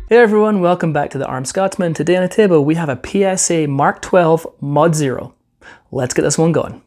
Hey everyone, welcome back to the Armed Scotsman. Today on the table we have a PSA Mark 12 Mod 0. Let's get this one going.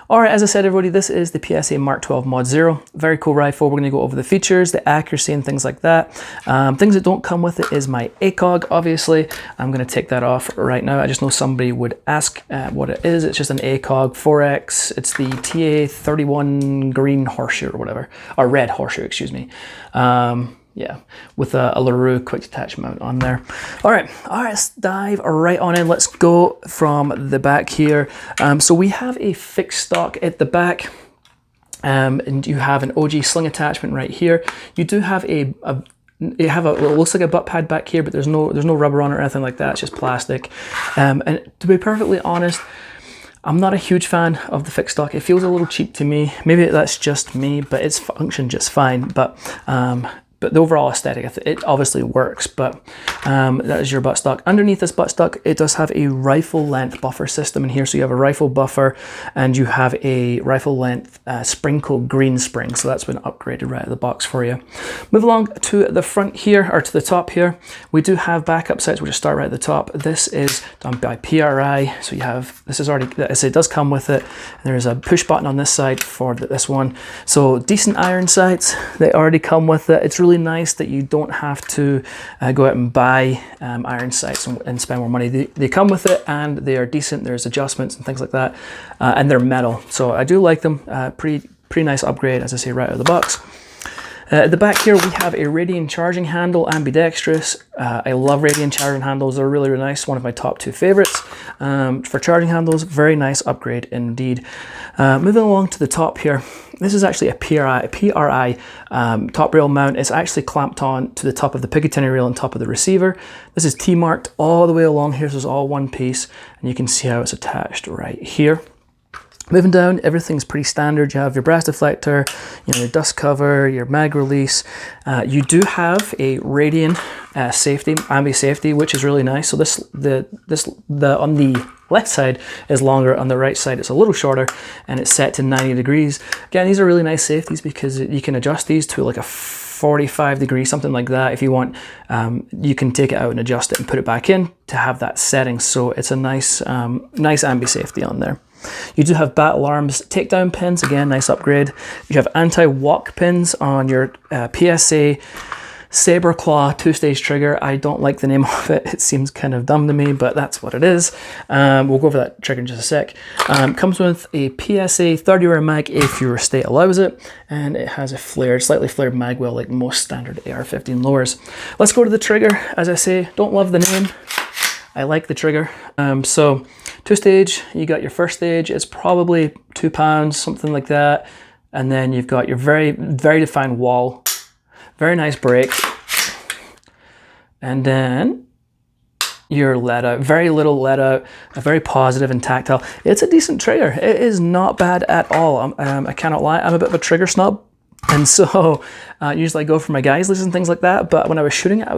Alright, as I said everybody, this is the PSA Mark 12 Mod 0. Very cool rifle. We're going to go over the features, the accuracy and things like that. Things that don't come with it is my ACOG, obviously. I'm going to take that off right now. I just know somebody would ask what it is. It's just an ACOG 4X. It's the TA31 green horseshoe or whatever. Or red horseshoe, excuse me. Yeah, with a LaRue quick detach mount on there. All right, let's dive right on in. Let's go from the back here. So we have a fixed stock at the back, and you have an OG sling attachment right here. You do have it looks like a butt pad back here, but there's no rubber on it or anything like that. It's just plastic. And to be perfectly honest, I'm not a huge fan of the fixed stock. It feels a little cheap to me. Maybe that's just me, but it's functioned just fine. But the overall aesthetic, it obviously works, but that is your buttstock. Underneath this buttstock, it does have a rifle length buffer system in here. So you have a rifle buffer and you have a rifle length spring coat green spring. So that's been upgraded right out of the box for you. Move along to the front here, or to the top here. We do have backup sights. We'll just start right at the top. This is done by PRI. So you have, this is already, as it does come with it. There's a push button on this side for this one. So decent iron sights, they already come with it. It's really nice that you don't have to go out and buy iron sights and spend more money. They come with it and they are decent. There's adjustments and things like that, and they're metal, so I do like them. Pretty nice upgrade, as I say, right out of the box. At the back here we have a Radian charging handle, ambidextrous. I love Radian charging handles. They're really nice. One of my top 2 favorites for charging handles. Very nice upgrade indeed. Moving along to the top here, this is actually a PRI top rail mount. It's actually clamped on to the top of the Picatinny rail on top of the receiver. This is T-marked all the way along here, so it's all one piece, and you can see how it's attached right here. Moving down, everything's pretty standard. You have your brass deflector, your dust cover, your mag release. You do have a Radian safety, ambi safety, which is really nice. So the on the left side is longer, on the right side it's a little shorter, and it's set to 90 degrees. Again, these are really nice safeties because you can adjust these to like a 45 degrees, something like that. If you want, you can take it out and adjust it and put it back in to have that setting. So it's a nice ambi safety on there. You do have battle arms takedown pins, again, nice upgrade. You have anti-walk pins on your PSA Sabre Claw 2-stage trigger. I don't like the name of it. It seems kind of dumb to me, but that's what it is. We'll go over that trigger in just a sec. Comes with a PSA 30-round mag if your state allows it, and it has a slightly flared mag well like most standard AR-15 lowers. Let's go to the trigger. As I say, don't love the name. I like the trigger. So 2-stage, you got your first stage, it's probably 2 pounds, something like that. And then you've got your very defined wall, very nice break. And then your let out, very little let out, very positive and tactile. It's a decent trigger. It is not bad at all. I cannot lie, I'm a bit of a trigger snub. And so usually I go for my Geisleys and things like that, but when I was shooting it, I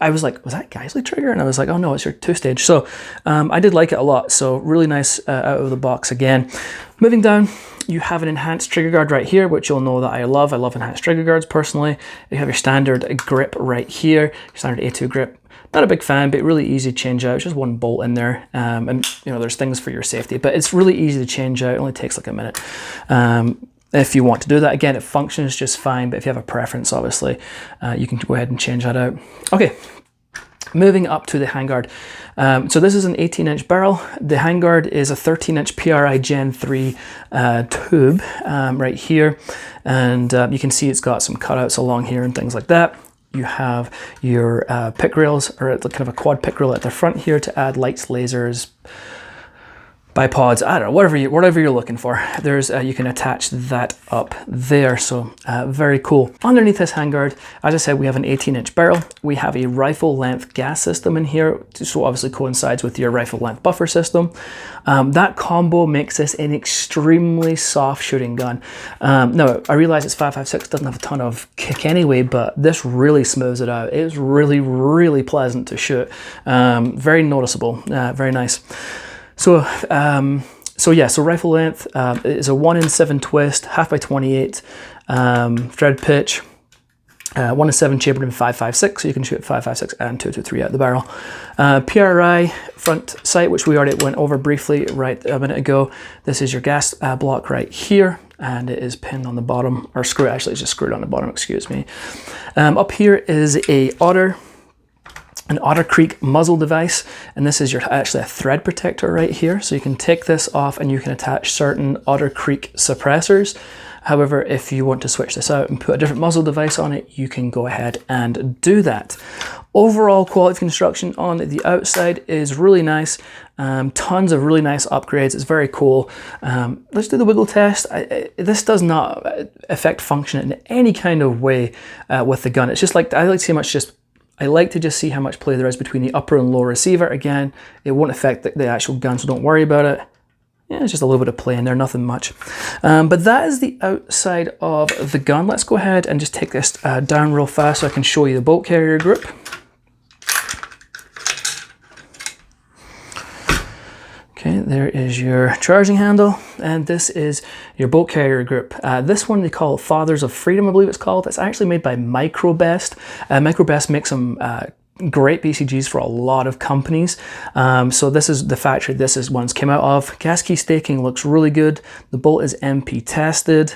was like, was that Geisley trigger? And I was like, oh no, it's your 2-stage. So I did like it a lot. So really nice out of the box again. Moving down, you have an enhanced trigger guard right here, which you'll know that I love. I love enhanced trigger guards personally. You have your standard grip right here, your standard A2 grip. Not a big fan, but really easy to change out. It's just one bolt in there, and there's things for your safety, but it's really easy to change out. It only takes like a minute. If you want to do that, again, it functions just fine, but if you have a preference, obviously, you can go ahead and change that out. Okay, Moving up to the handguard. So this is an 18-inch barrel. The handguard is a 13-inch PRI Gen 3 tube right here. And you can see it's got some cutouts along here and things like that. You have your pick rails, or kind of a quad pick rail at the front here to add lights, lasers, bipods, I don't know, whatever you're looking for. There's you can attach that up there, so very cool. Underneath this handguard, as I said, we have an 18-inch barrel. We have a rifle length gas system in here, so obviously coincides with your rifle length buffer system. That combo makes this an extremely soft shooting gun. Now, I realize it's 5.56, doesn't have a ton of kick anyway, but this really smooths it out. It's really, really pleasant to shoot. Very noticeable, very nice. So rifle length is a 1 in 7 twist, 1/2 x 28 thread pitch, 1 in 7 chambered in 5.56, so you can shoot 5.56 and 223 out the barrel. PRI front sight, which we already went over briefly right a minute ago. This is your gas block right here, and it is pinned on the bottom, or screw, actually it's just screwed on the bottom, excuse me. Up here is an Otter Creek muzzle device, and this is actually a thread protector right here, so you can take this off and you can attach certain Otter Creek suppressors. However, if you want to switch this out and put a different muzzle device on it, you can go ahead and do that. Overall quality of construction on the outside is really nice. Tons of really nice upgrades. It's very cool. Let's do the wiggle test. This does not affect function in any kind of way with the gun. It's just like, I like to see how much I like to just see how much play there is between the upper and lower receiver. Again, it won't affect the actual gun, so don't worry about it. Yeah, it's just a little bit of play in there, nothing much. But that is the outside of the gun. Let's go ahead and just take this down real fast so I can show you the bolt carrier group. Okay, there is your charging handle, and this is your bolt carrier group. This one they call Fathers of Freedom, I believe it's called. It's actually made by Microbest. Microbest makes some great BCGs for a lot of companies. So this is the factory one's came out of. Gas key staking looks really good. The bolt is MP tested,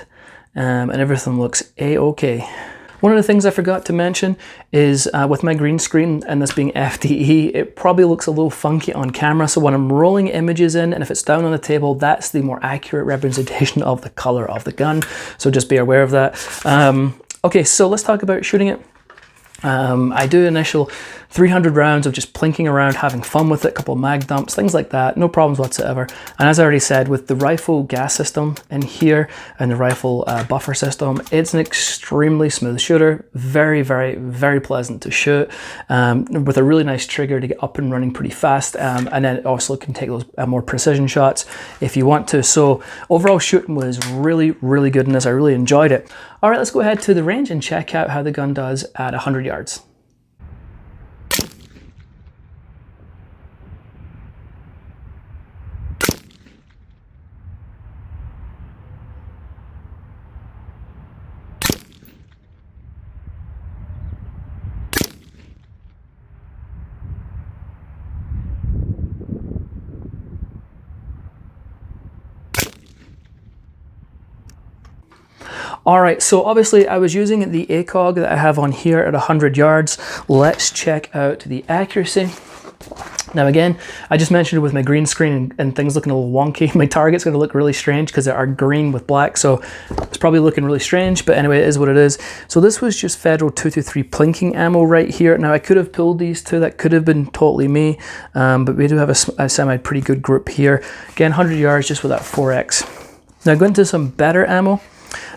and everything looks A-OK. One of the things I forgot to mention is with my green screen and this being FDE, it probably looks a little funky on camera. So when I'm rolling images in, and if it's down on the table, that's the more accurate representation of the color of the gun. So just be aware of that. Okay, so let's talk about shooting it. I do initial 300 rounds of just plinking around, having fun with it, a couple of mag dumps, things like that, no problems whatsoever. And as I already said, with the rifle gas system in here and the rifle buffer system, it's an extremely smooth shooter, very, very, very pleasant to shoot, with a really nice trigger to get up and running pretty fast, and then also can take those more precision shots if you want to. So overall shooting was really, really good in this. I really enjoyed it. All right, let's go ahead to the range and check out how the gun does at 100 yards. All right, so obviously I was using the ACOG that I have on here at 100 yards. Let's check out the accuracy. Now again, I just mentioned with my green screen and things looking a little wonky, my target's gonna look really strange because they are green with black, so it's probably looking really strange, but anyway, it is what it is. So this was just Federal 223 plinking ammo right here. Now I could have pulled these two, that could have been totally me, but we do have a semi pretty good group here. Again, 100 yards just with that 4X. Now going to some better ammo.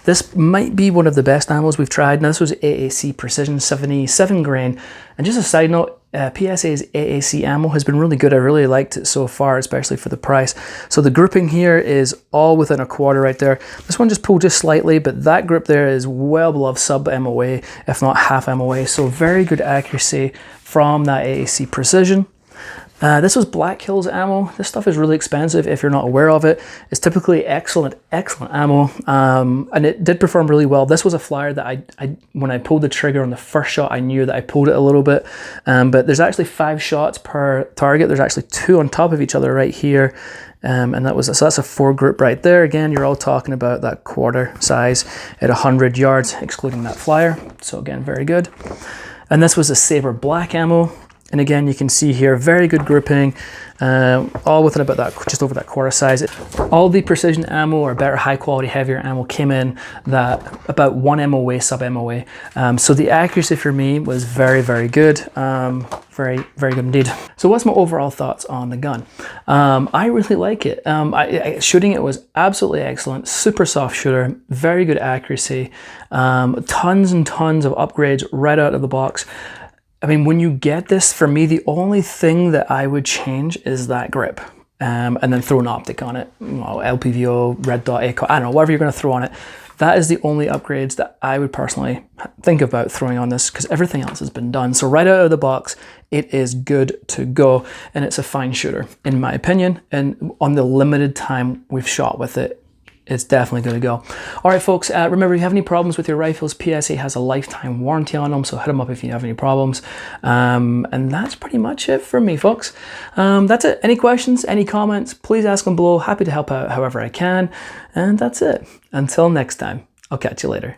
This might be one of the best ammos we've tried. Now this was AAC Precision 77 grain. And just a side note, PSA's AAC ammo has been really good. I really liked it so far, especially for the price. So the grouping here is all within a quarter right there. This one just pulled just slightly, but that group there is well below sub MOA, if not half MOA. So very good accuracy from that AAC Precision. This was Black Hills ammo. This stuff is really expensive if you're not aware of it. It's typically excellent ammo, and it did perform really well. This was a flyer that when I pulled the trigger on the first shot, I knew that I pulled it a little bit, but there's actually 5 shots per target. There's actually 2 on top of each other right here, and so that's a 4 group right there. Again, you're all talking about that quarter size at 100 yards, excluding that flyer. So again, very good. And this was a Sabre Black ammo. And again, you can see here, very good grouping, all within about that, just over that quarter size. All the precision ammo or better high quality, heavier ammo came in that about 1 MOA, sub MOA. So the accuracy for me was very, very good. Very, very good indeed. So what's my overall thoughts on the gun? I really like it. Shooting it was absolutely excellent. Super soft shooter, very good accuracy, tons and tons of upgrades right out of the box. I mean, when you get this, for me, the only thing that I would change is that grip. And then throw an optic on it, LPVO, red dot, ACO, I don't know, whatever you're gonna throw on it. That is the only upgrades that I would personally think about throwing on this, because everything else has been done. So right out of the box, it is good to go, and it's a fine shooter, in my opinion. And on the limited time we've shot with it, it's definitely going to go. All right, folks, remember, if you have any problems with your rifles, PSA has a lifetime warranty on them, so hit them up if you have any problems. And that's pretty much it for me, folks. That's it. Any questions, any comments, please ask them below. Happy to help out however I can. And that's it. Until next time, I'll catch you later.